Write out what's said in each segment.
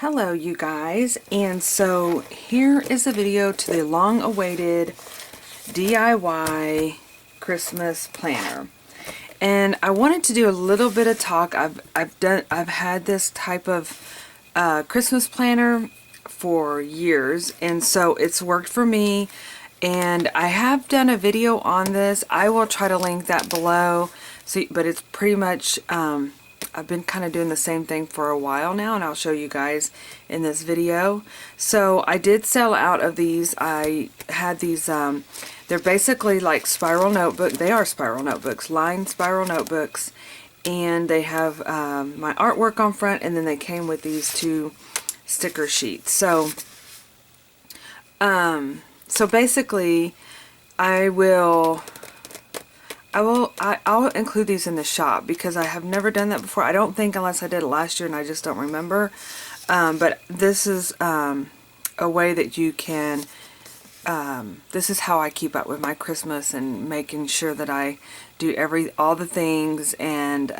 Hello you guys, and so here is a video to the long-awaited DIY Christmas planner. And I wanted to do a little bit of talk. I've had this type of Christmas planner for years, and so it's worked for me, and I have done a video on this. I will try to link that below. But it's pretty much I've been kind of doing the same thing for a while now, and I'll show you guys in this video. So I did sell out of these. I had these, they're basically like spiral notebook. They are spiral notebooks, lined spiral notebooks, and they have my artwork on front, and then they came with these two sticker sheets. So, so basically, I'll include these in the shop because I have never done that before. I don't think, unless I did it last year and I just don't remember. But this is a way that you can, this is how I keep up with my Christmas and making sure that I do all the things, and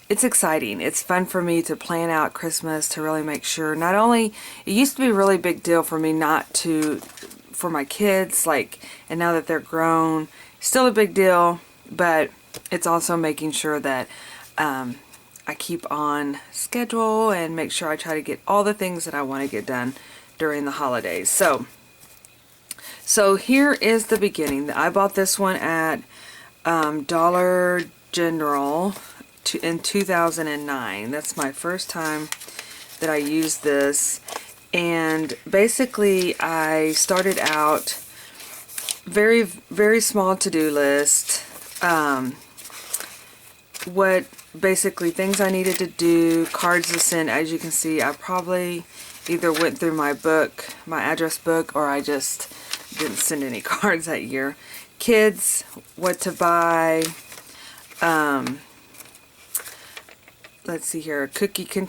it's exciting. It's fun for me to plan out Christmas, to really make sure, not only, it used to be a really big deal for me for my kids, and now that they're grown, still a big deal. But it's also making sure that I keep on schedule and make sure I try to get all the things that I want to get done during the holidays. So here is the beginning. I bought this one at Dollar General in 2009. That's my first time that I used this. And basically I started out very, very small to-do list. What basically things I needed to do, cards to send. As you can see, I probably either went through my address book, or I just didn't send any cards that year. Kids, what to buy. Let's see here,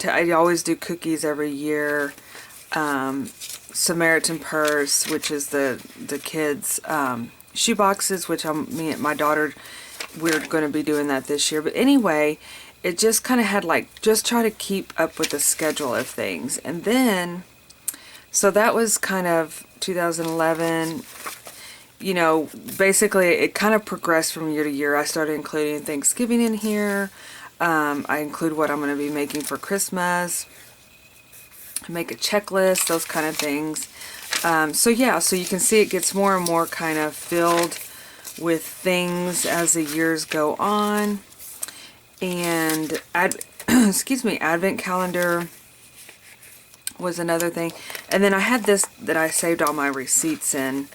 I always do cookies every year. Samaritan Purse, which is the kids' shoe boxes, which me and my daughter, we're going to be doing that this year. But anyway, it just kind of had just try to keep up with the schedule of things. And then, so that was kind of 2011. You know, basically it kind of progressed from year to year. I started including Thanksgiving in here. I include what I'm going to be making for Christmas. Make a checklist, those kind of things. So yeah, so you can see it gets more and more kind of filled with things as the years go on. And excuse me, advent calendar was another thing. And then I had this that I saved all my receipts in.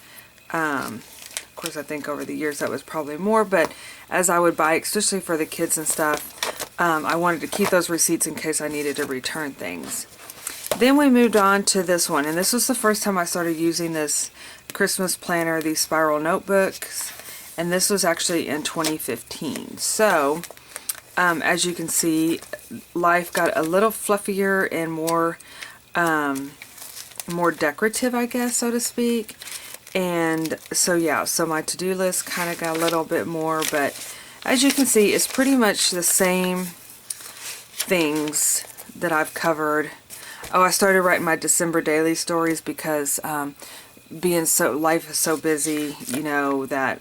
Of course, I think over the years that was probably more, but as I would buy, especially for the kids and stuff, I wanted to keep those receipts in case I needed to return things. Then we moved on to this one, and this was the first time I started using this Christmas planner, these spiral notebooks, and this was actually in 2015. So, as you can see, life got a little fluffier and more decorative, I guess, so to speak. And so yeah, so my to-do list kind of got a little bit more, but as you can see, it's pretty much the same things that I've covered. Oh, I started writing my December daily stories because life is so busy, you know, that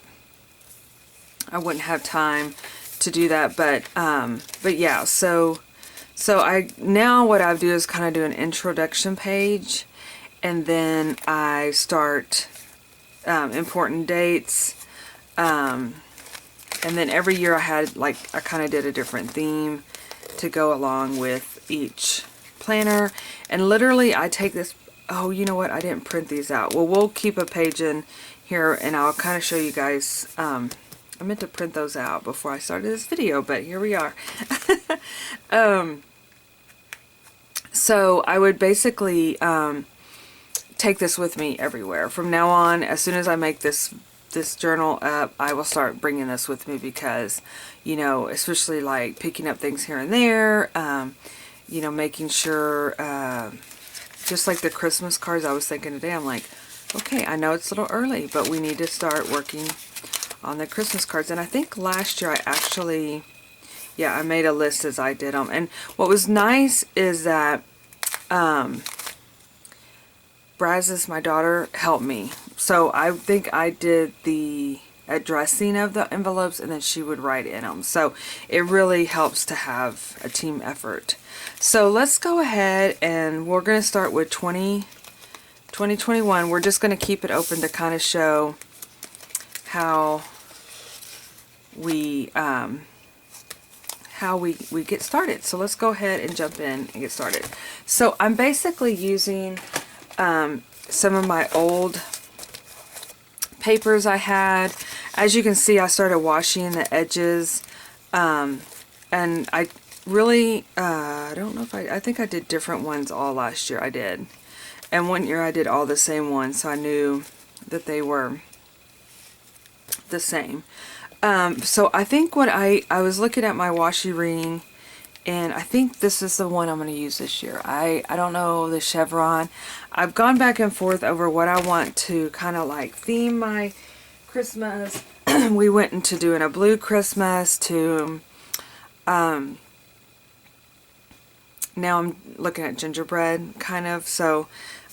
I wouldn't have time to do that. But yeah, so now what I do is kind of do an introduction page, and then I start important dates, and then every year I kind of did a different theme to go along with each planner. And literally I take this, oh, you know what, I didn't print these out. Well, we'll keep a page in here and I'll kind of show you guys. I meant to print those out before I started this video, but here we are. So I would basically take this with me everywhere from now on. As soon as I make this journal up, I will start bringing this with me because, you know, especially like picking up things here and there, you know, making sure, just like the Christmas cards, I was thinking today, I'm like, okay, I know it's a little early, but we need to start working on the Christmas cards. And I think last year I actually, yeah, I made a list as I did them. And what was nice is that Brazos, my daughter, helped me. So I think I did the addressing of the envelopes and then she would write in them. So it really helps to have a team effort. So let's go ahead and we're going to start with 2021. We're just going to keep it open to kind of show how we get started. So let's go ahead and jump in and get started. So I'm basically using some of my old papers I had. As you can see, I started washing the edges, and I really I don't know if I think I did different ones all last year. I did, and one year I did all the same ones, so I knew that they were the same. So I think what I was looking at my washi ring, and I think this is the one I'm going to use this year. I don't know the chevron. I've gone back and forth over what I want to kind of like theme my Christmas. We went into doing a blue Christmas to, now I'm looking at gingerbread kind of, so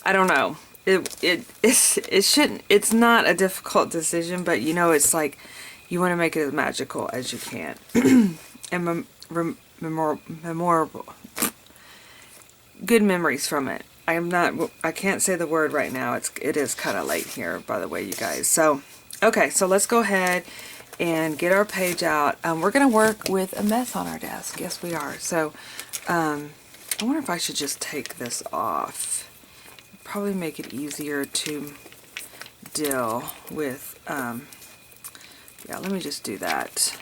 I don't know. It's not a difficult decision, but you know, it's like you want to make it as magical as you can. And memorable. Good memories from it. I can't say the word right now. It is kind of late here, by the way, you guys. So, okay, so let's go ahead and get our page out. We're going to work with a mess on our desk. Yes, we are. So, I wonder if I should just take this off. Probably make it easier to deal with. Yeah, let me just do that.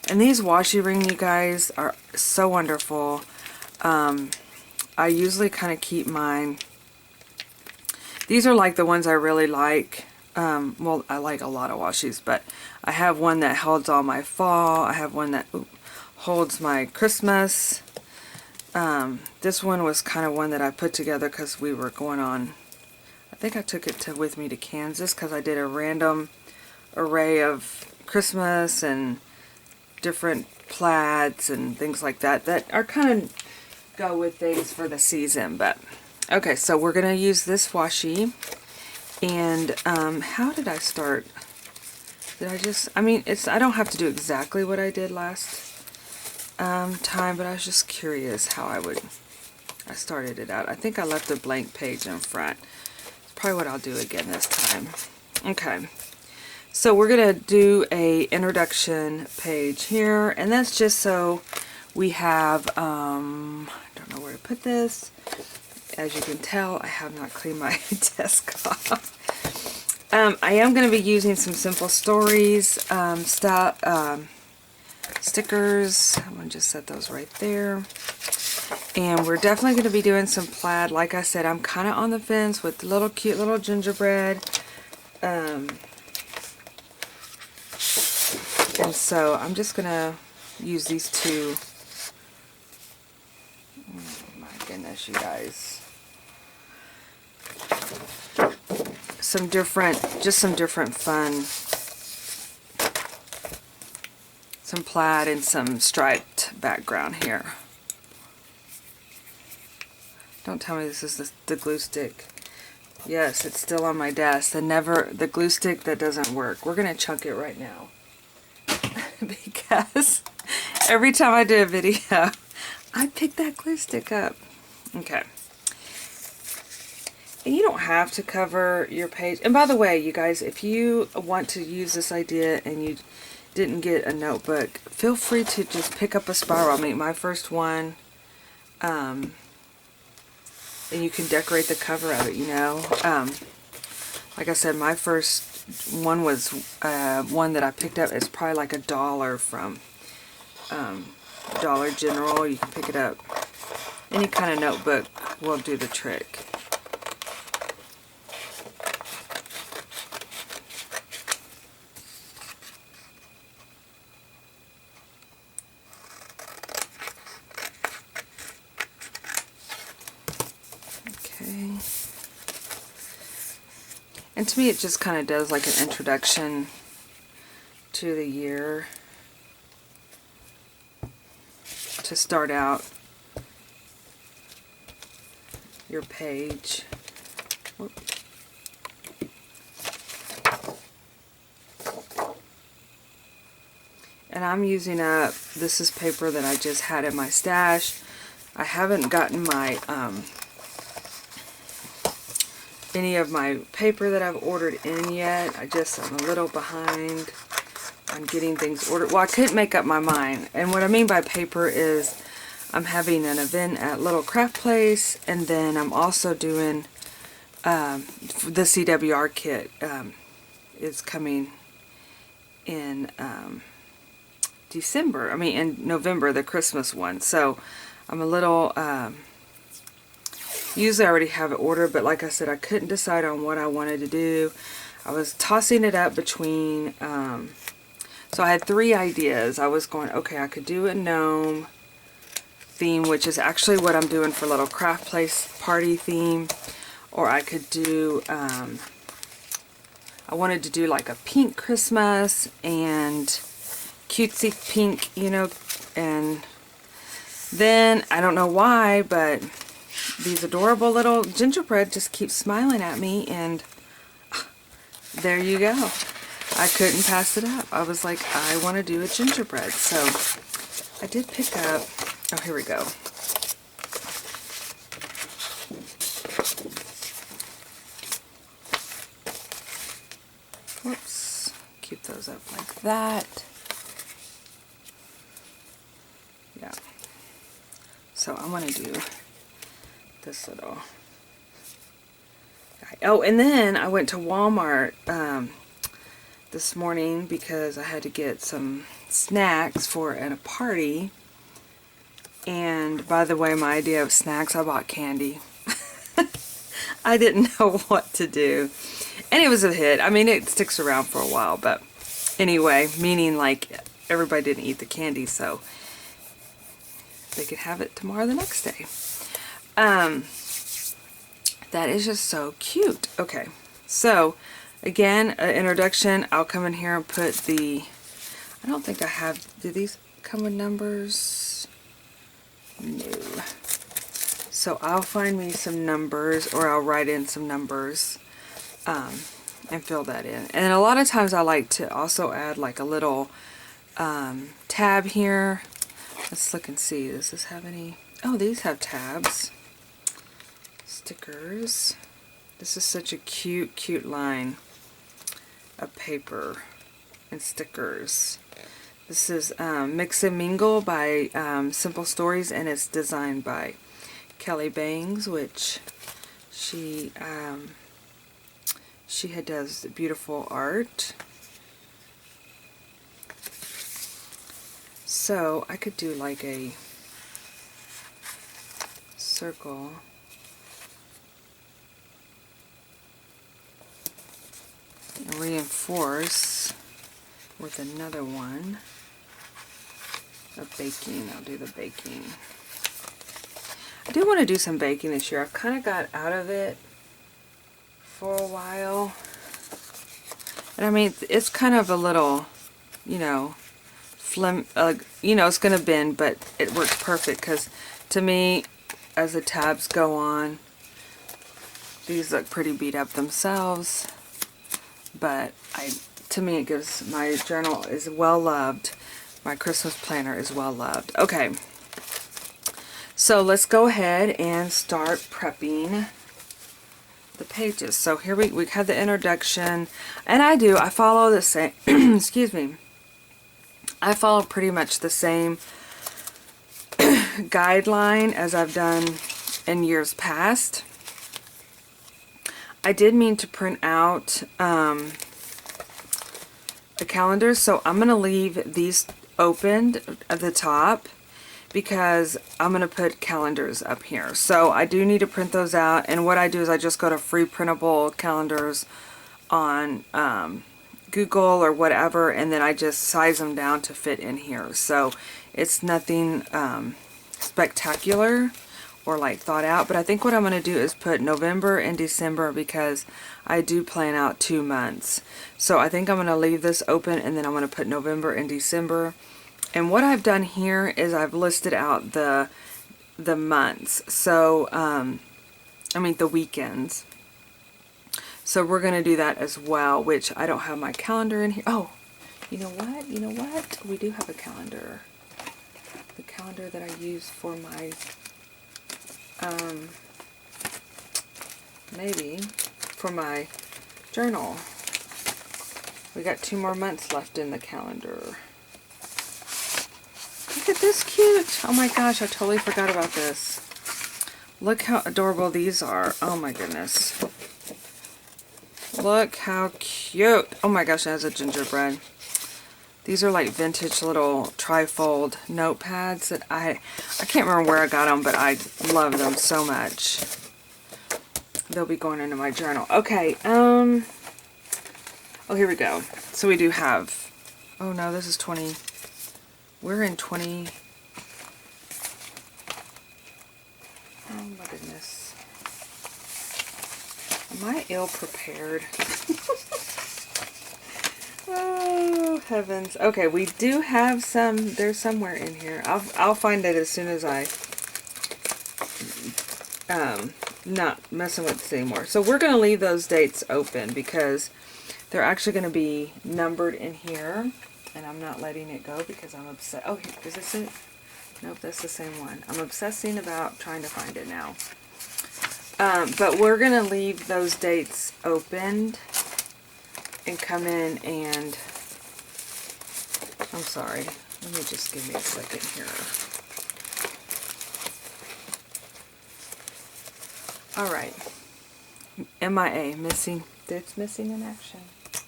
And these washi ring, you guys, are so wonderful. I usually kind of keep mine. These are like the ones I really like. Well, I like a lot of washis, but I have one that holds all my fall. I have one that holds my Christmas. This one was kind of one that I put together because we were going on. I think I took it with me to Kansas because I did a random array of Christmas and different plaids and things like that are kind of go with things for the season. But okay, so we're gonna use this washi, and how did I start? I mean, I don't have to do exactly what I did last time, but I was just curious how I started it out. I think I left a blank page in front. It's probably what I'll do again this time. Okay. So we're going to do a introduction page here, and that's just so we have, I don't know where to put this. As you can tell, I have not cleaned my desk off. I am going to be using some simple stories, stickers. I'm going to just set those right there. And we're definitely going to be doing some plaid. Like I said, I'm kind of on the fence with the little cute little gingerbread. And so I'm just going to use these two. Oh my goodness, you guys. Just some different fun. Some plaid and some striped background here. Don't tell me this is the glue stick. Yes, it's still on my desk. The glue stick that doesn't work. We're going to chunk it right now. Because every time I do a video, I pick that glue stick up. Okay. And you don't have to cover your page. And by the way, you guys, if you want to use this idea and you didn't get a notebook, feel free to just pick up a spiral. I mean, my first one, and you can decorate the cover of it, you know. Like I said, my first one was one that I picked up. It's probably like $1 from Dollar General. You can pick it up. Any kind of notebook will do the trick. Okay. And to me, it just kind of does like an introduction to the year to start out. your page. Whoop. And I'm using up, this is paper that I just had in my stash. I haven't gotten my, any of my paper that I've ordered in yet. I'm a little behind on getting things ordered. Well, I couldn't make up my mind. And what I mean by paper is I'm having an event at Little Craft Place, and then I'm also doing the CWR kit is coming in December. I mean, in November, the Christmas one. So I'm a little, usually I already have it ordered, but like I said, I couldn't decide on what I wanted to do. I was tossing it up between, so I had 3 ideas. I was going, okay, I could do a gnome theme, which is actually what I'm doing for Little Craft Place party theme, or I could do, I wanted to do like a pink Christmas and cutesy pink, you know, and then I don't know why, but these adorable little gingerbread just keep smiling at me, and there you go. I couldn't pass it up. I was like, I want to do a gingerbread. So I did pick up, oh, here we go. Whoops. Keep those up like that. Yeah. So I'm going to do this little guy. Oh, and then I went to Walmart this morning because I had to get some snacks for at a party. And by the way, my idea of snacks, I bought candy. I didn't know what to do. And it was a hit. I mean, it sticks around for a while, but anyway, meaning like everybody didn't eat the candy, so they could have it tomorrow the next day. That is just so cute. Okay, so again, an introduction. I'll come in here and put the, I don't think I have, do these come with numbers? No. So I'll find me some numbers, or I'll write in some numbers and fill that in. And a lot of times I like to also add like a little tab here. Let's look and see. Does this have any? Oh, these have tabs. Stickers. This is such a cute, cute line of paper and stickers. This is Mix and Mingle by Simple Stories, and it's designed by Kelly Bangs, which she does beautiful art. So I could do like a circle. And reinforce with another one of baking. I'll do the baking. I do want to do some baking this year. I've kind of got out of it for a while. And I mean, it's kind of a little, you know, you know, it's going to bend, but it works perfect because to me, as the tabs go on, these look pretty beat up themselves. But to me, it gives, my journal is well loved. My Christmas planner is well loved. Okay. So let's go ahead and start prepping the pages. So here we have the introduction, and I follow the same, excuse me, I follow pretty much the same guideline as I've done in years past. I did mean to print out the calendars, so I'm going to leave these opened at the top because I'm going to put calendars up here. So I do need to print those out, and what I do is I just go to free printable calendars on Google or whatever, and then I just size them down to fit in here. So it's nothing spectacular or like thought out, but I think what I'm going to do is put November and December because I do plan out 2 months. So I think I'm going to leave this open, and then I'm going to put November and December. And what I've done here is I've listed out the months. So the weekends. So we're going to do that as well, which I don't have my calendar in here. Oh, you know what? You know what? We do have a calendar. The calendar that I use for my, maybe, for my journal. We got 2 more months left in the calendar. Look at this cute. Oh my gosh, I totally forgot about this. Look how adorable these are. Oh my goodness. Look how cute. Oh my gosh, it has a gingerbread. These are like vintage little trifold notepads that I can't remember where I got them, but I love them so much. They'll be going into my journal. Okay, oh, here we go. So we do have, oh no, this is 20, we're in 20, oh my goodness. Am I ill prepared? Oh, heavens. Okay, we do have some, there's somewhere in here. I'll find it as soon as I, not messing with this anymore. So we're going to leave those dates open because they're actually going to be numbered in here. And I'm not letting it go because I'm upset. Oh, here, is this it? Nope, that's the same one. I'm obsessing about trying to find it now. But we're going to leave those dates opened and come in and, I'm sorry, let me just give me a second here. Alright, MIA, missing, it's missing in action.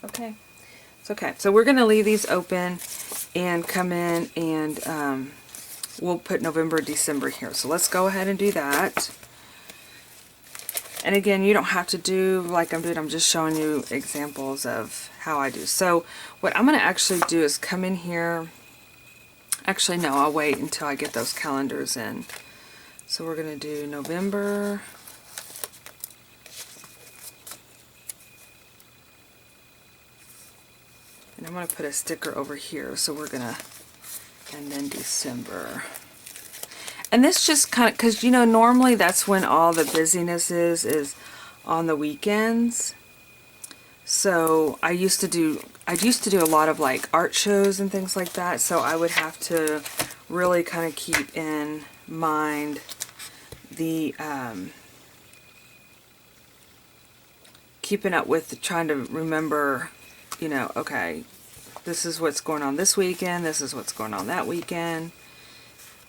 Okay, it's okay. So we're going to leave these open and come in and we'll put November, December here. So let's go ahead and do that. And again, you don't have to do like I'm doing. I'm just showing you examples of how I do. So what I'm going to actually do is come in here. Actually, no, I'll wait until I get those calendars in. So we're going to do November. And I'm going to put a sticker over here. So we're going to, and then December. And this just kind of, because you know, normally that's when all the busyness is on the weekends. So I used to do a lot of like art shows and things like that. So I would have to really kind of keep in mind the, keeping up with trying to remember, you know, okay, this is what's going on this weekend, this is what's going on that weekend.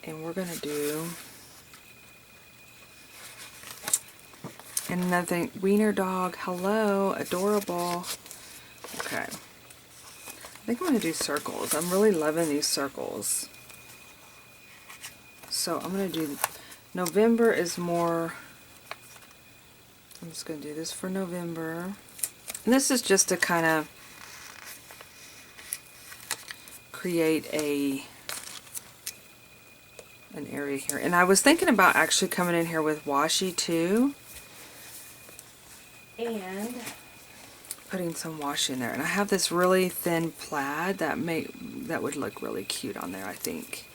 And we're going to do, and another thing, wiener dog, hello, adorable. Okay. I think I'm going to do circles. I'm really loving these circles. So I'm going to do, November is more, I'm just going to do this for November. And this is just to kind of create an area here. And I was thinking about actually coming in here with washi too. And putting some washi in there. And I have this really thin plaid that would look really cute on there, I think.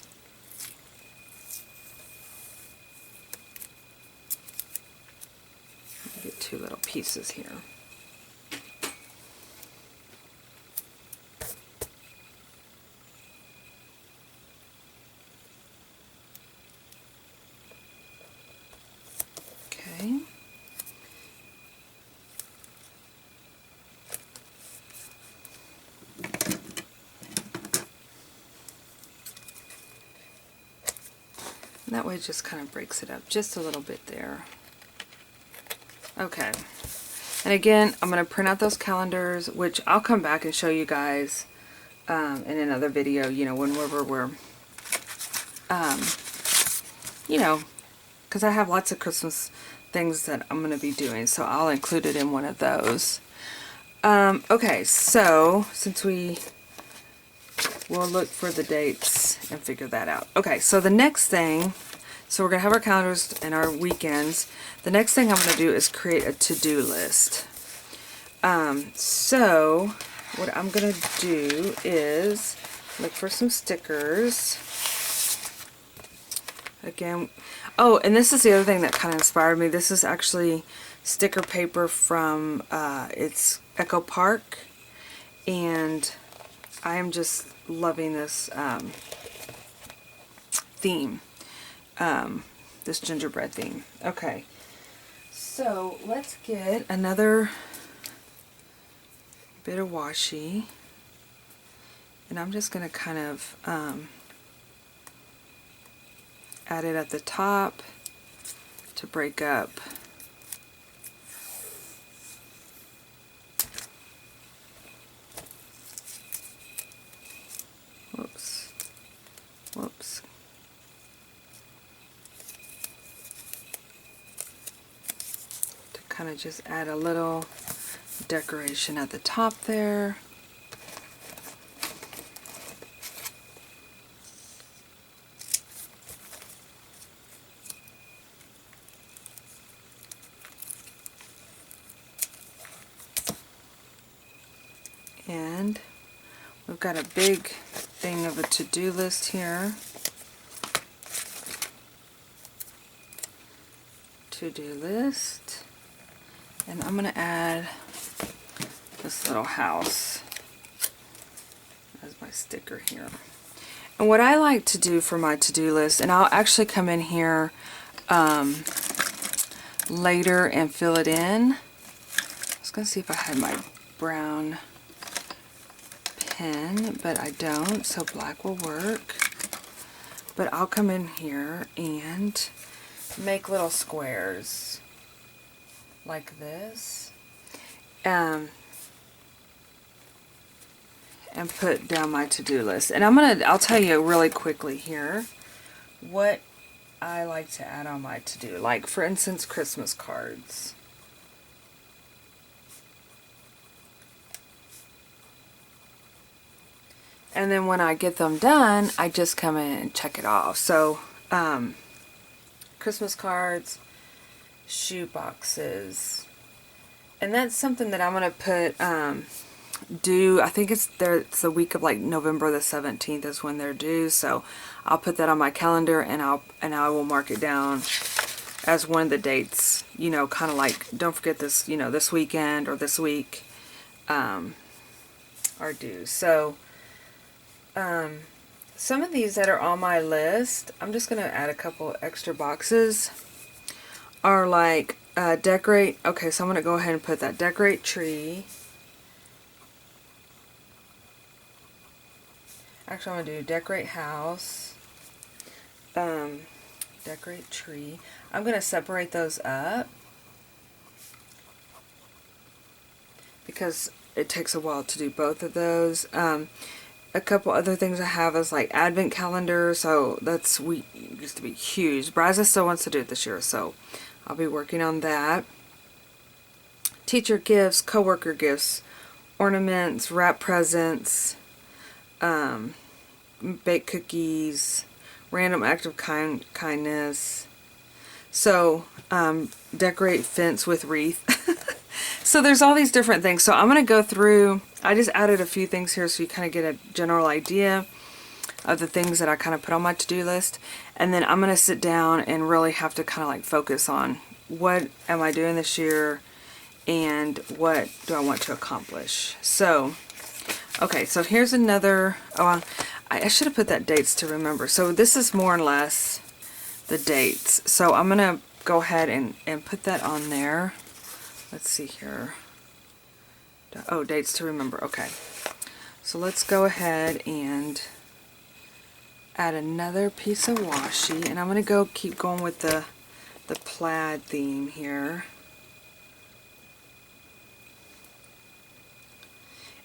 Get 2 little pieces here. Okay. And that way it just kind of breaks it up just a little bit there. Okay. And again, I'm going to print out those calendars, which I'll come back and show you guys in another video, you know, whenever we're, you know, because I have lots of Christmas things that I'm going to be doing, so I'll include it in one of those. Okay, so since we'll look for the dates and figure that out. Okay, so the next thing, so we're going to have our calendars and our weekends. The next thing I'm going to do is create a to-do list. So what I'm going to do is look for some stickers. Again, Oh, and this is the other thing that kind of inspired me. This is actually sticker paper from, it's Echo Park. And I am just loving this theme. This gingerbread theme. Okay. So let's get another bit of washi. And I'm just going to kind of add it at the top to break up. Whoops. Whoops. To kind of just add a little decoration at the top there. And we've got a big thing of a to-do list here. To-do list. And I'm going to add this little house as my sticker here. And what I like to do for my to-do list, and I'll actually come in here later and fill it in. I was going to see if I had my brown pen, but I don't, so black will work. But I'll come in here and make little squares like this, and put down my to-do list. And I'll tell you really quickly here what I like to add on my to-do. Like, for instance, Christmas cards. And then when I get them done, I just come in and check it off. So, Christmas cards, shoe boxes. And that's something that I'm going to put, I think it's the week of like November the 17th is when they're due. So I'll put that on my calendar, and I will mark it down as one of the dates, you know, kind of like, don't forget this, you know, this weekend or this week, are due. So, some of these that are on my list, I'm just going to add a couple extra boxes, are like decorate. Okay, so I'm going to go ahead and put that decorate tree. Actually, I'm going to do decorate house, decorate tree. I'm going to separate those up because it takes a while to do both of those. A couple other things I have is like advent calendar, so that's, we used to be huge. Bryza still wants to do it this year, so I'll be working on that. Teacher gifts, coworker gifts, ornaments, wrap presents, bake cookies, random act of kindness. So, decorate fence with wreath. So there's all these different things. So I'm going to go through, I just added a few things here so you kind of get a general idea of the things that I kind of put on my to-do list. And then I'm going to sit down and really have to kind of like focus on what am I doing this year and what do I want to accomplish. So, okay, so here's another, I should have put that dates to remember. So this is more or less the dates. So I'm going to go ahead and put that on there. Let's see here. Oh, dates to remember. Okay. So let's go ahead and add another piece of washi. And I'm going to keep going with the plaid theme here.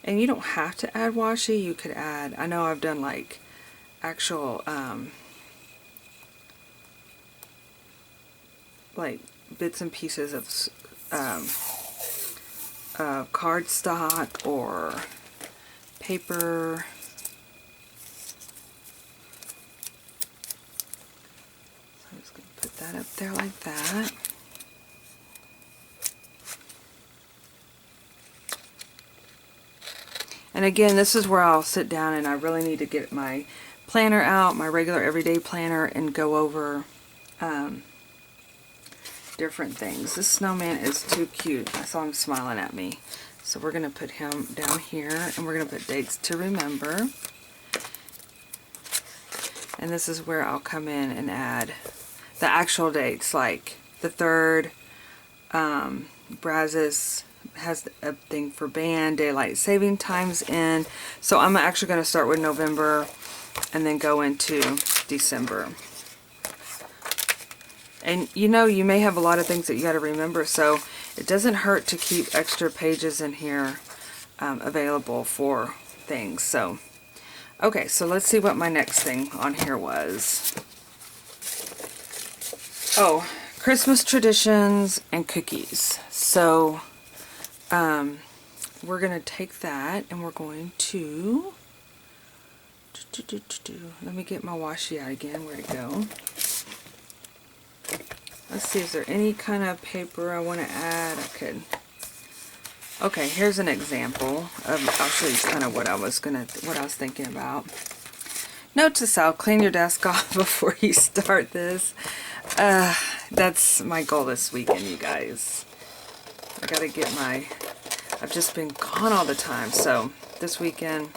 And you don't have to add washi. You could add, I know I've done like actual, like bits and pieces of cardstock or paper. So I'm just going to put that up there like that. And again, this is where I'll sit down and I really need to get my planner out, my regular everyday planner, and go over different things. This snowman is too cute. I saw him smiling at me. So we're going to put him down here, and we're going to put dates to remember. And this is where I'll come in and add the actual dates, like the 3rd, Brazos has a thing for band, daylight saving times in. So I'm actually going to start with November and then go into December. And you know, you may have a lot of things that you got to remember, so it doesn't hurt to keep extra pages in here available for things. So, okay, so let's see what my next thing on here was. Oh, Christmas traditions and cookies. So, we're going to take that and we're going to... Let me get my washi out again. Where'd it go? Let's see, is there any kind of paper I want to add? I could. Okay, here's an example of, I'll show you kind of what I was thinking about. Note to self, clean your desk off before you start this. That's my goal this weekend, you guys. I gotta get I've just been gone all the time, so this weekend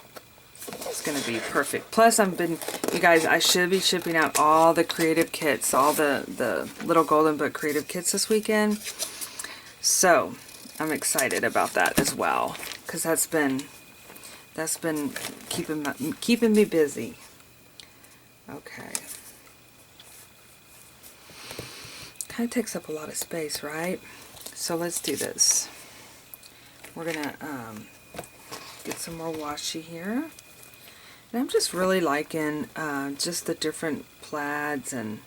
it's gonna be perfect. Plus, you guys, I should be shipping out all the creative kits, all the little Golden Book creative kits this weekend. So I'm excited about that as well, because that's been keeping me busy. Okay. Kind of takes up a lot of space, right? So let's do this. We're gonna get some more washi here. And I'm just really liking just the different plaids and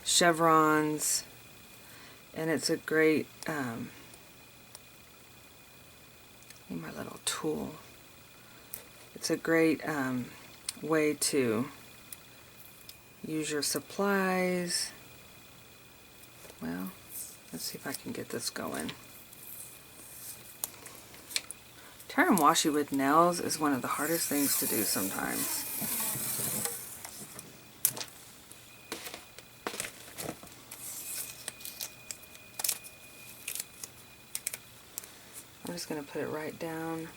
chevrons. And it's a great, my little tool. It's a great way to use your supplies. Well, let's see if I can get this going. Tearing washi with nails is one of the hardest things to do sometimes. I'm just going to put it right down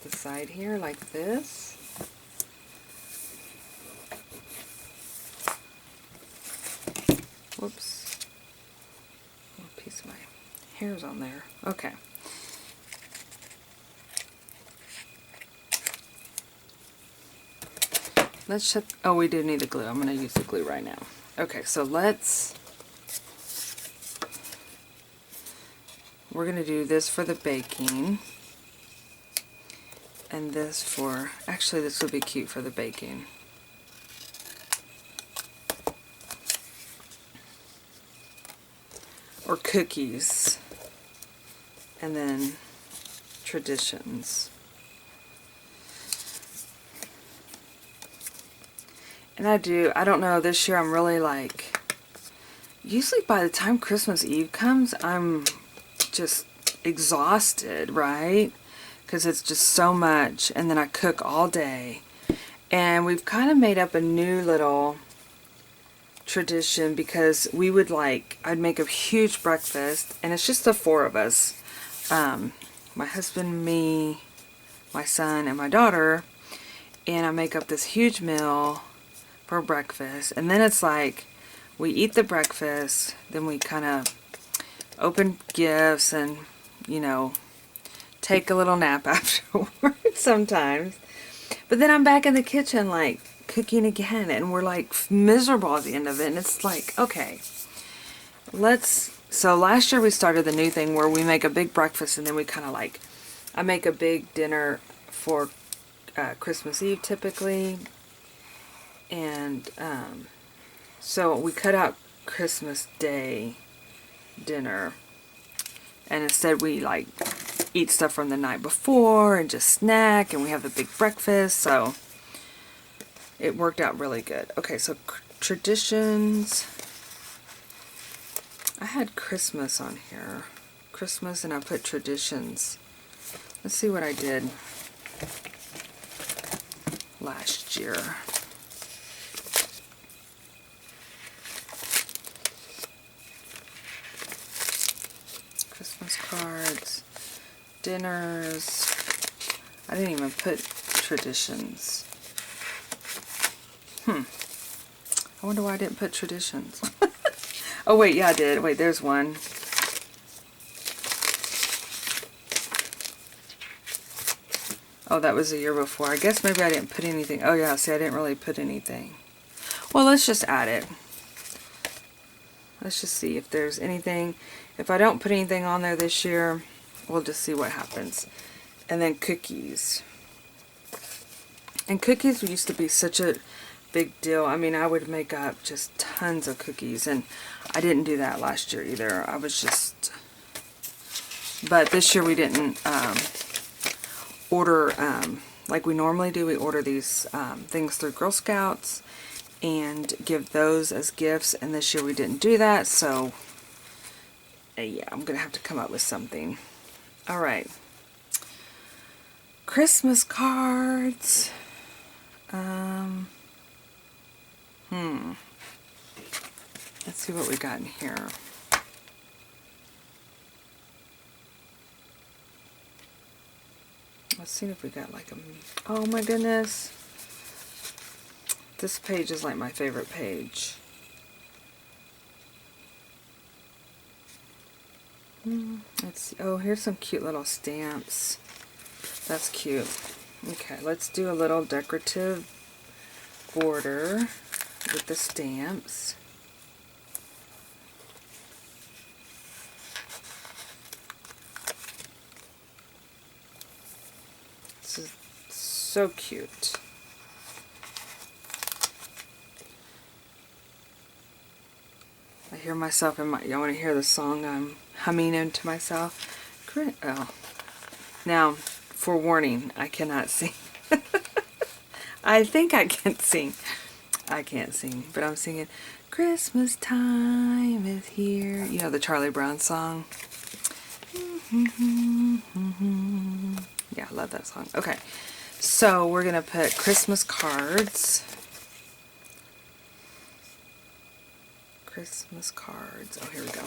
the side here like this. Whoops. A piece of my hair's on there. Okay. Let's check. Oh, we do need the glue. I'm going to use the glue right now. Okay, so we're going to do this for the baking. And this for, actually this would be cute for the baking. Or cookies. And then traditions. And I don't know, this year I'm really like, usually by the time Christmas Eve comes, I'm just exhausted, right? Because it's just so much, and then I cook all day. And we've kind of made up a new little tradition, because we would I'd make a huge breakfast, and it's just the 4 of us. My husband, me, my son, and my daughter. And I make up this huge meal for breakfast, and then it's like we eat the breakfast, then we kind of open gifts and, you know, take a little nap afterwards sometimes. But then I'm back in the kitchen like cooking again, and we're like miserable at the end of it, and it's like, okay, so last year we started the new thing where we make a big breakfast, and then we kind of I make a big dinner for Christmas Eve typically. And so we cut out Christmas Day dinner, and instead we eat stuff from the night before and just snack, and we have a big breakfast. So it worked out really good. Okay, so traditions. I had Christmas on here. Christmas, and I put traditions. Let's see what I did last year. Christmas cards, dinners. I didn't even put traditions. I wonder why I didn't put traditions. Oh wait, yeah I did. Wait, there's one. Oh, that was the year before. I guess maybe I didn't put anything. Oh yeah, see, I didn't really put anything. Well, let's just add it. Let's just see if there's anything. If I don't put anything on there this year, we'll just see what happens. And then cookies. And cookies used to be such a big deal. I mean, I would make up just tons of cookies, and I didn't do that last year either. I was just, but this year we didn't order like we normally do. We order these things through Girl Scouts and give those as gifts, and this year we didn't do that, so yeah, I'm gonna have to come up with something. All right, Christmas cards. Let's see what we got in here. Let's see if we got like a, oh my goodness. This page is like my favorite page. Let's see. Oh, here's some cute little stamps. That's cute. Okay, let's do a little decorative border with the stamps. This is so cute. I hear myself in my, y'all want to hear the song I'm humming into myself? Oh. Now, forewarning, I cannot sing. I think I can sing. I can't sing, but I'm singing Christmas time is here. You know the Charlie Brown song? Yeah, I love that song. Okay, so we're going to put Christmas cards. Christmas cards. Oh, here we go.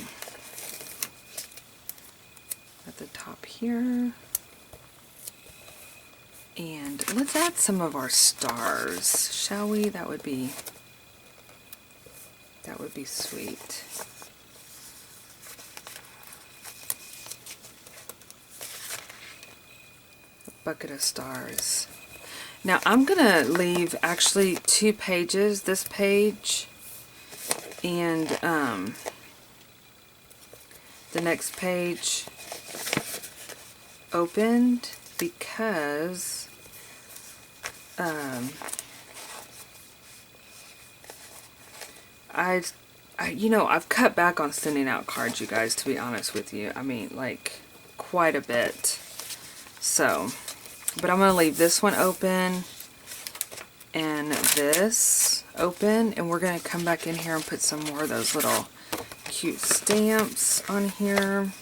At the top here. And let's add some of our stars, shall we? That would be sweet. A bucket of stars. Now I'm gonna leave actually 2 pages, this page and the next page opened, because I've cut back on sending out cards, you guys, to be honest with you. I mean, like, quite a bit. So, but I'm going to leave this one open and this open, and we're going to come back in here and put some more of those little cute stamps on here.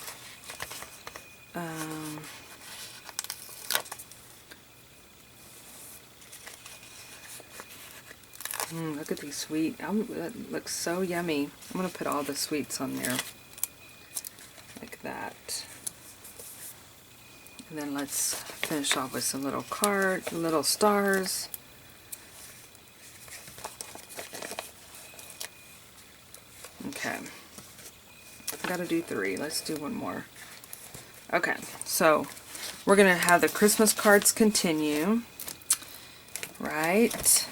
Look at these sweet. That looks so yummy. I'm going to put all the sweets on there. Like that. And then let's finish off with some little little stars. Okay. I gotta do 3. Let's do one more. Okay, so we're going to have the Christmas cards continue. Right.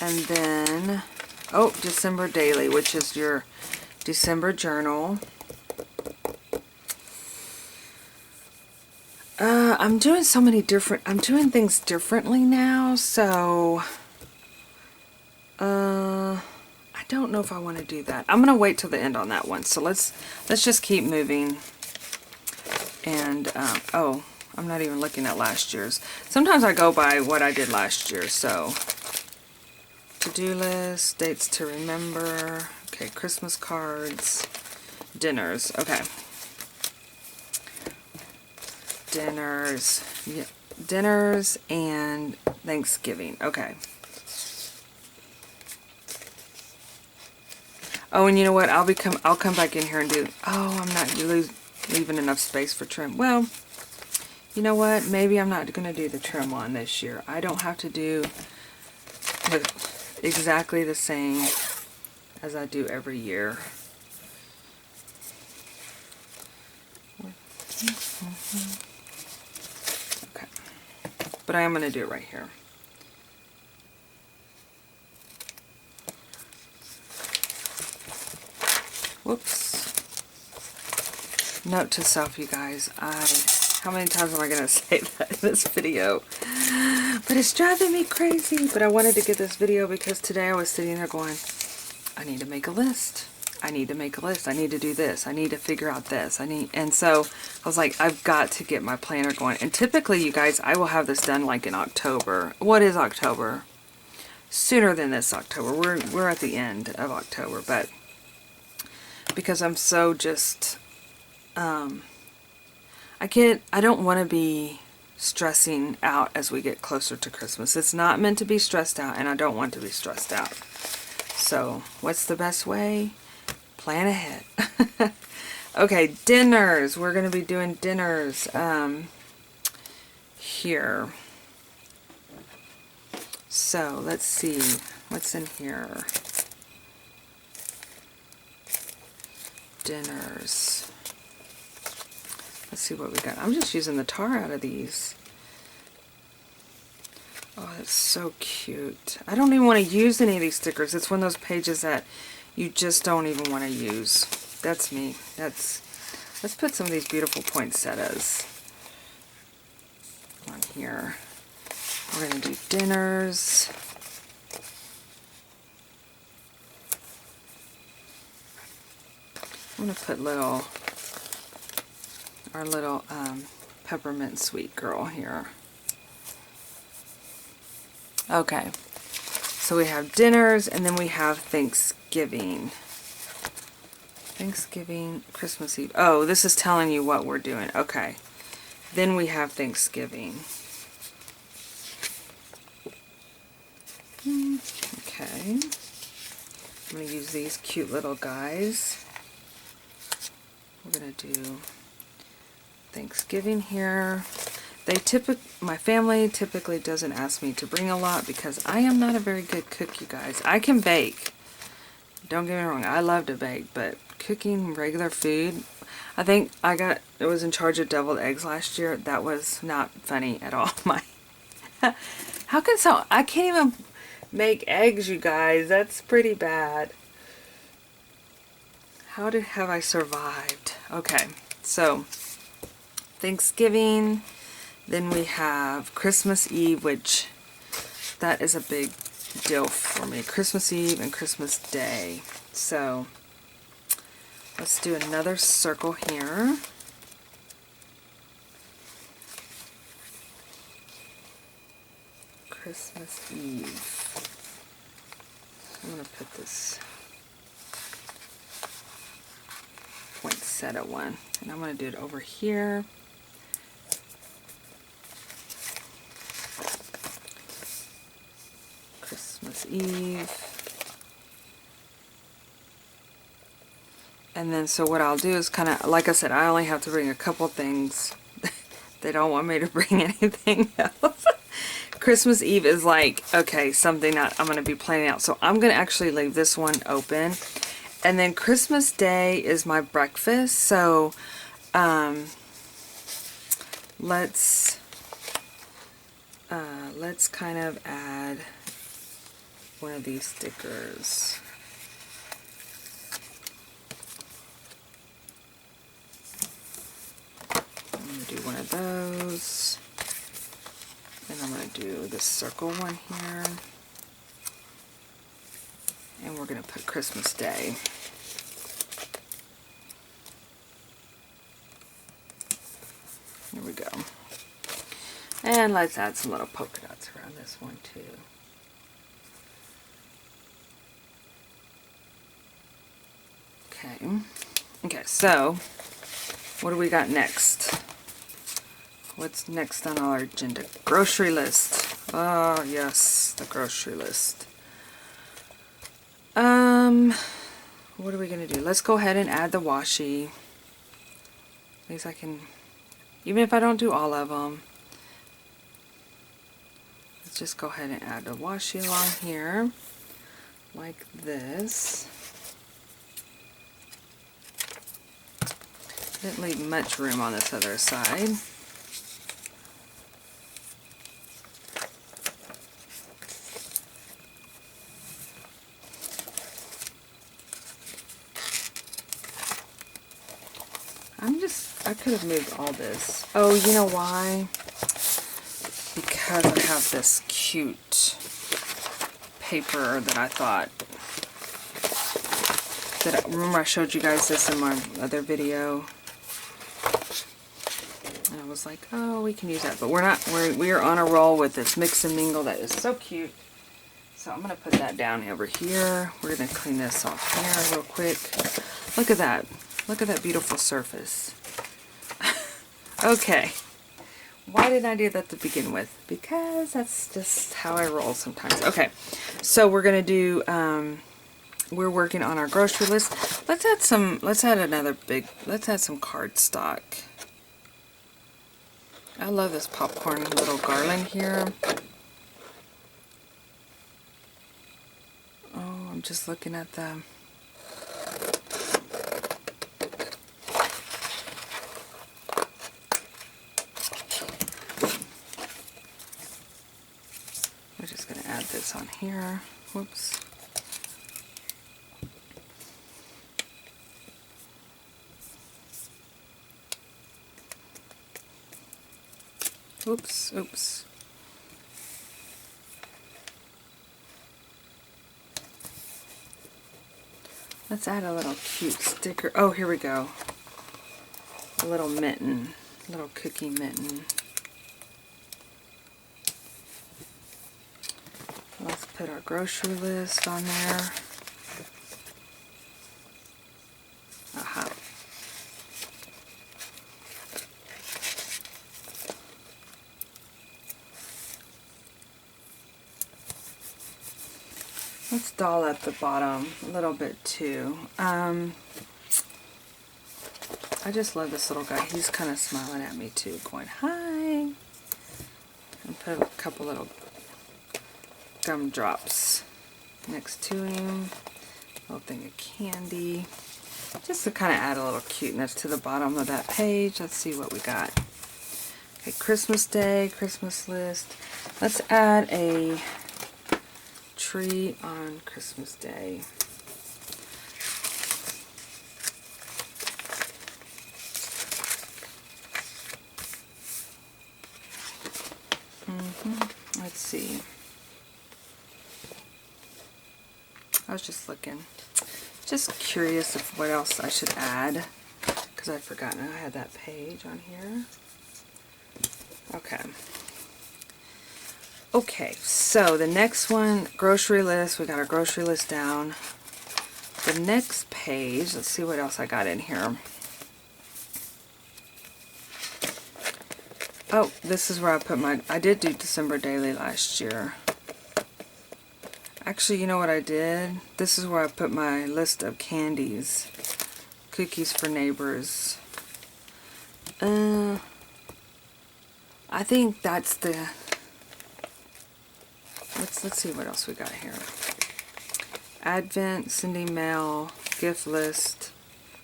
And then, oh, December Daily, which is your December journal. I'm doing so many different, I'm doing things differently now, so I don't know if I want to do that. I'm going to wait till the end on that one. So let's just keep moving. And, oh, I'm not even looking at last year's. Sometimes I go by what I did last year, so to-do list, dates to remember, okay, Christmas cards, dinners, okay. Dinners, yeah, dinners and Thanksgiving, okay. Oh, and you know what? I'll come back in here and do, oh, I'm not leaving enough space for trim. Well, you know what? Maybe I'm not going to do the trim one this year. I don't have to do exactly the same as I do every year. Okay. But I am going to do it right here. Whoops. Note to self, you guys. How many times am I going to say that in this video? But it's driving me crazy. But I wanted to get this video because today I was sitting there going, I need to make a list. I need to make a list. I need to do this. I need to figure out this. And so I was like, I've got to get my planner going. And typically, you guys, I will have this done like in October. What is October? Sooner than this October. We're at the end of October, but because I'm so just, I don't want to be stressing out as we get closer to Christmas. It's not meant to be stressed out, and I don't want to be stressed out. So, what's the best way? Plan ahead. Okay, dinners. We're going to be doing dinners here. So, let's see. What's in here? Dinners. Let's see what we got. I'm just using the tar out of these. Oh, that's so cute. I don't even want to use any of these stickers. It's one of those pages that you just don't even want to use. That's me. Let's put some of these beautiful poinsettias on here. We're going to do dinners. I'm going to put our little peppermint sweet girl here. Okay, so we have dinners, and then we have Thanksgiving. Thanksgiving, Christmas Eve. Oh, this is telling you what we're doing. Okay, then we have Thanksgiving. Okay, I'm going to use these cute little guys. We're going to do Thanksgiving here. My family typically doesn't ask me to bring a lot because I am not a very good cook, you guys. I can bake. Don't get me wrong, I love to bake, but cooking regular food, I think I was in charge of deviled eggs last year. That was not funny at all. How can I can't even make eggs, you guys. That's pretty bad. Have I survived? Okay, so Thanksgiving. Then we have Christmas Eve, which that is a big deal for me. Christmas Eve and Christmas Day. So let's do another circle here. Christmas Eve. I'm going to put this poinsettia one, and I'm going to do it over here. Christmas Eve. And then so what I'll do is kind of, like I said, I only have to bring a couple things. They don't want me to bring anything else. Christmas Eve is like, okay, something that I'm going to be planning out. So I'm going to actually leave this one open. And then Christmas Day is my breakfast. So let's kind of add one of these stickers. I'm going to do one of those. And I'm going to do this circle one here. And we're going to put Christmas Day. Here we go. And let's add some little polka dots around this one too. Okay. Okay, so what do we got next? What's next on our agenda? Grocery list. Oh, yes, the grocery list. what are we going to do? Let's go ahead and add the washi. At least I can, even if I don't do all of them, let's just go ahead and add the washi along here, like this. Didn't leave much room on this other side. I could have moved all this. Oh, you know why? Because I have this cute paper that I thought, remember I showed you guys this in my other video? And I was like, oh, we can use that. But we are on a roll with this Mix and Mingle that is so cute. So I'm going to put that down over here. We're going to clean this off here real quick. Look at that. Look at that beautiful surface. Okay. Why didn't I do that to begin with? Because that's just how I roll sometimes. Okay. So we're going to do, we're working on our grocery list. Let's add some cardstock. I love this popcorn little garland here. Oh, I'm just looking at the... We're just going to add this on here. Whoops. Oops, oops. Let's add a little cute sticker. Oh, here we go. A little mitten. Little cookie mitten. Let's put our grocery list on there. Aha. Let's doll up the bottom a little bit too. I just love this little guy. He's kind of smiling at me too, going, hi. And put a couple little gumdrops next to him. A little thing of candy. Just to kind of add a little cuteness to the bottom of that page. Let's see what we got. Okay, Christmas Day, Christmas list. Let's add a tree on Christmas Day. Let's see. I was just looking. Just curious of what else I should add. Because I'd forgotten I had that page on here. Okay. Okay, so the next one, grocery list. We got our grocery list down. The next page, let's see what else I got in here. Oh, this is where I put I did do December Daily last year. Actually, you know what I did? This is where I put my list of candies. Cookies for neighbors. I think that's the... Let's see what else we got here. Advent, sending mail, gift list,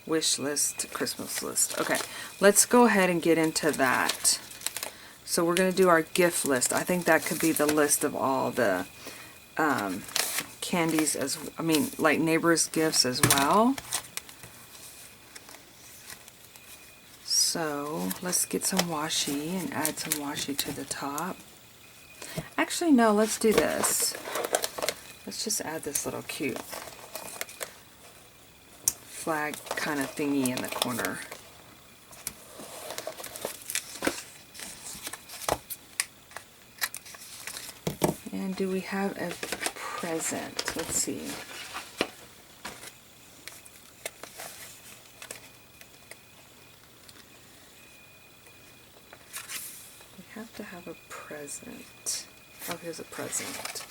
wish list, Christmas list. Okay, let's go ahead and get into that. So we're going to do our gift list. I think that could be the list of all the candies, like neighbors' gifts as well. So let's get some washi and add some washi to the top. Actually, no, let's do this. Let's just add this little cute flag kind of thingy in the corner. And do we have a present? Let's see. We have to have a present. Oh, here's a present.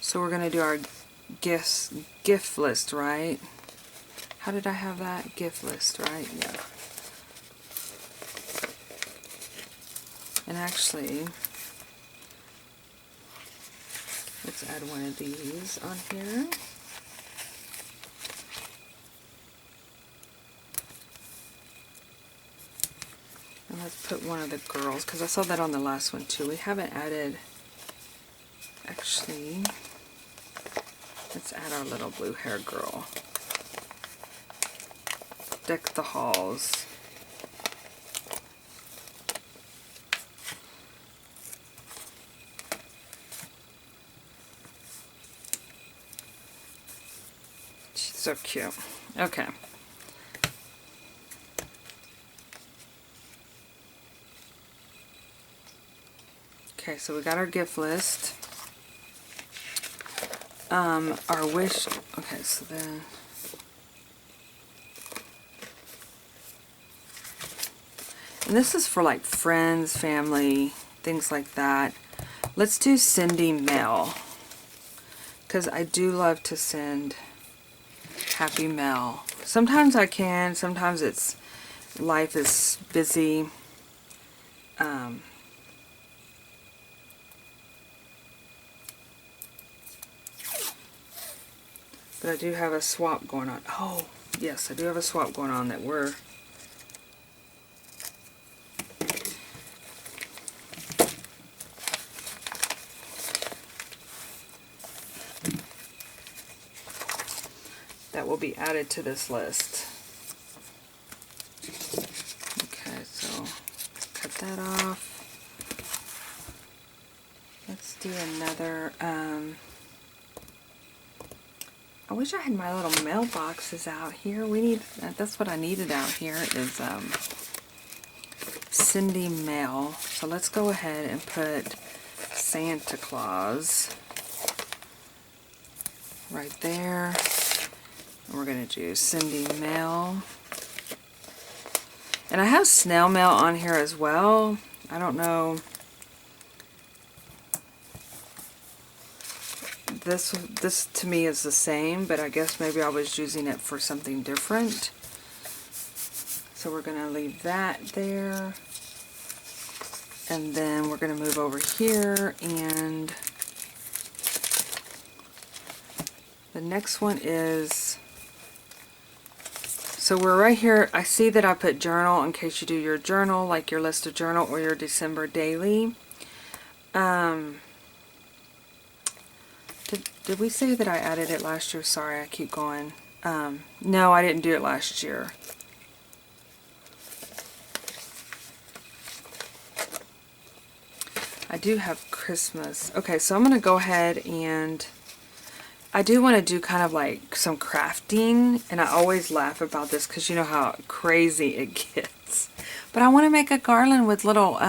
So we're going to do our gift list, right? How did I have that? Gift list, right? Yeah. And actually, let's add one of these on here. And let's put one of the girls, because I saw that on the last one too. We haven't added, actually, let's add our little blue hair girl. Deck the halls. She's so cute. Okay. Okay, so we got our gift list. Our wish, okay, so then, and this is for like friends, family, things like that. Let's do sending mail, because I do love to send happy mail. Sometimes I can, sometimes it's, life is busy. But I do have a swap going on. Oh, yes, I do have a swap going on that will be added to this list. Okay, so cut that off. Let's do another, I wish I had my little mailboxes out here. That's what I needed out here is sending mail. So let's go ahead and put Santa Claus right there. And we're going to do sending mail. And I have snail mail on here as well. I don't know. This to me is the same, but I guess maybe I was using it for something different. So we're going to leave that there. And then we're going to move over here, and the next one is, so we're right here. I see that I put journal in case you do your journal, like your list of journal or your December daily. Did we say that I added it last year? Sorry, I keep going. No, I didn't do it last year. I do have Christmas. Okay, so I'm going to go ahead and I do want to do kind of like some crafting, and I always laugh about this because you know how crazy it gets. But I want to make a garland with little,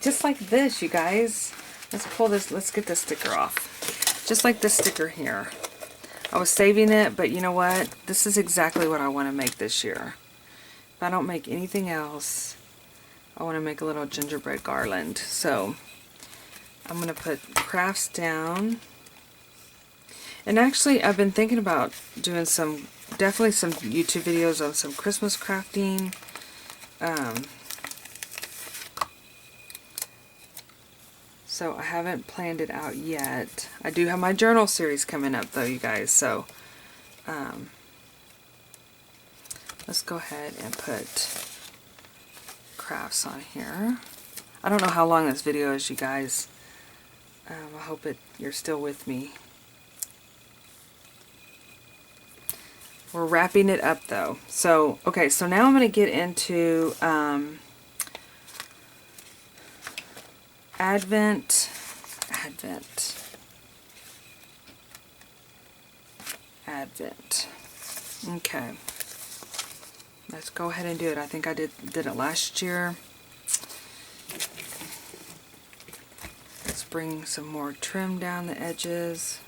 just like this, you guys. Let's pull this, let's get this sticker off. Just like this sticker here. I was saving it, but you know what? This is exactly what I want to make this year. If I don't make anything else, I want to make a little gingerbread garland. So I'm going to put crafts down. And actually, I've been thinking about doing definitely some YouTube videos on some Christmas crafting. So I haven't planned it out yet. I do have my journal series coming up though, you guys. So let's go ahead and put crafts on here. I don't know how long this video is, you guys. I hope you're still with me. We're wrapping it up though. So, okay, so now I'm going to get into Advent. Okay. Let's go ahead and do it. I think I did it last year. Let's bring some more trim down the edges.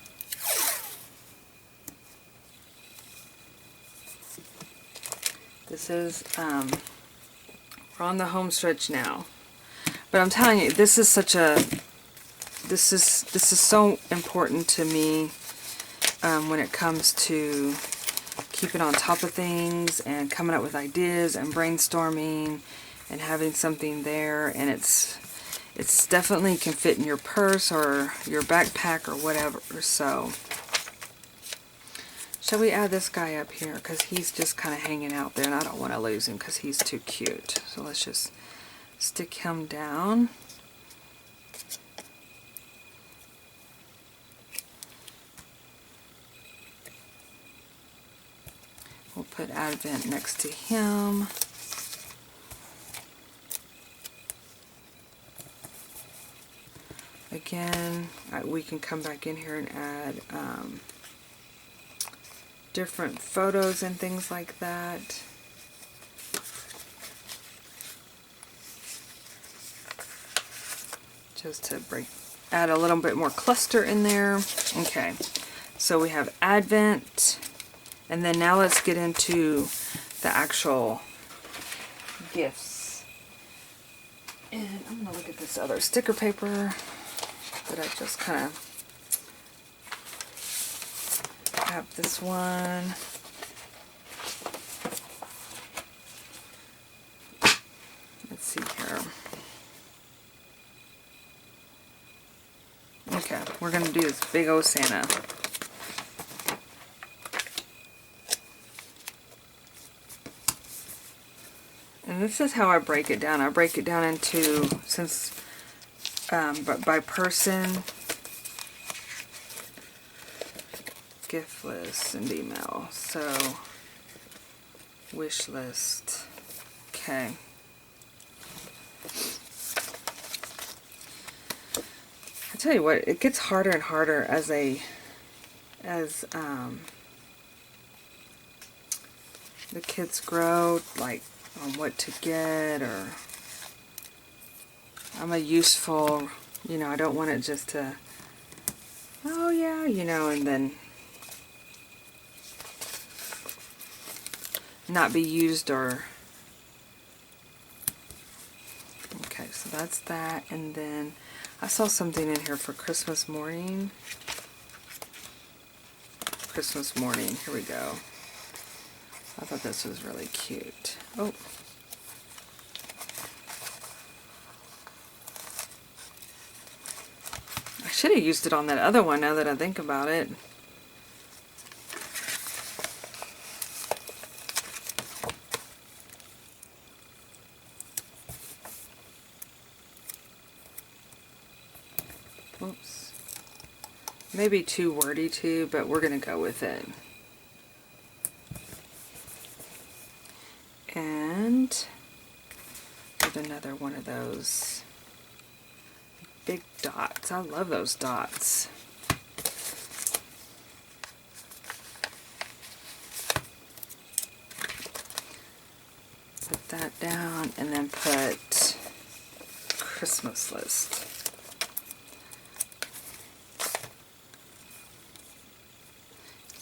This is, we're on the home stretch now. But I'm telling you, this is such a this is so important to me when it comes to keeping on top of things and coming up with ideas and brainstorming and having something there. And it's definitely can fit in your purse or your backpack or whatever. So shall we add this guy up here, because he's just kind of hanging out there and I don't want to lose him because he's too cute. So let's just stick him down. We'll put Advent next to him. Again, we can come back in here and add different photos and things like that. Just to add a little bit more cluster in there. Okay, so we have Advent. And then now let's get into the actual gifts. And I'm going to look at this other sticker paper that I just kind of have. This one. Let's see here. Okay, we're going to do this big old Santa. And this is how I break it down. I break it down into, by person, gift list, and email. So, wish list. Okay. I tell you what, it gets harder and harder as the kids grow, like, on what to get, or I'm a useful, you know, I don't want it just to, oh yeah, you know, and then not be used. Or okay, so that's that. And then I saw something in here for Christmas morning. Christmas morning, here we go. I thought this was really cute. Oh. I should have used it on that other one now that I think about it. Oops. Maybe too wordy too, but we're going to go with it. And with another one of those big dots. I love those dots. Put that down and then put Christmas list.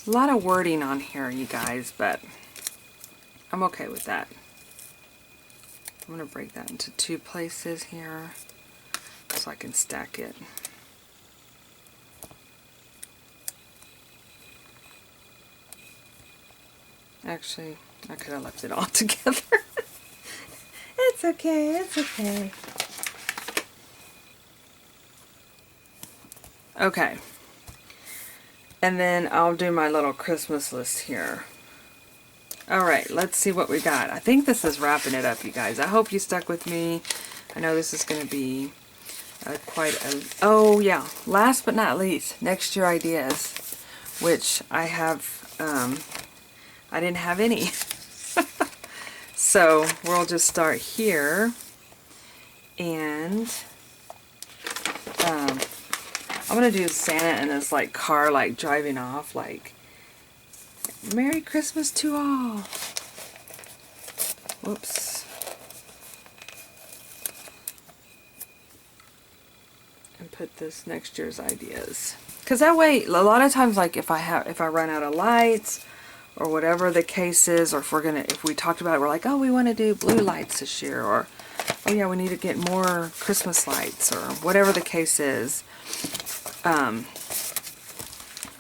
A lot of wording on here, you guys, but I'm okay with that. I'm going to break that into 2 places here so I can stack it. Actually, I could have left it all together. It's okay, it's okay. Okay. And then I'll do my little Christmas list here. Alright, let's see what we got. I think this is wrapping it up, you guys. I hope you stuck with me. I know this is going to be oh yeah, last but not least, next year ideas, which I have, I didn't have any. So we'll just start here, and I'm going to do Santa in this like car, like driving off, like, Merry Christmas to all. Whoops. And put this next year's ideas. Because that way, a lot of times, like if I run out of lights or whatever the case is, or if we talked about it, we're like, oh, we want to do blue lights this year, or oh yeah, we need to get more Christmas lights or whatever the case is.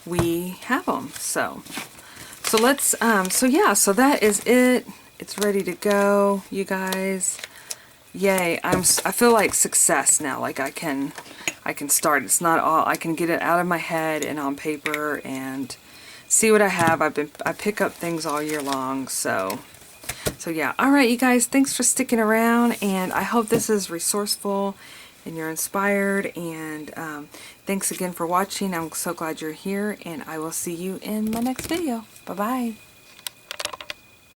We have them. So let's, so yeah, so that is it. It's ready to go, you guys. Yay. I feel like success now. Like I can start. It's not all, I can get it out of my head and on paper and see what I have. I pick up things all year long. So yeah. All right, you guys, thanks for sticking around, and I hope this is resourceful and you're inspired, and thanks again for watching. I'm so glad you're here, and I will see you in my next video. Bye-bye.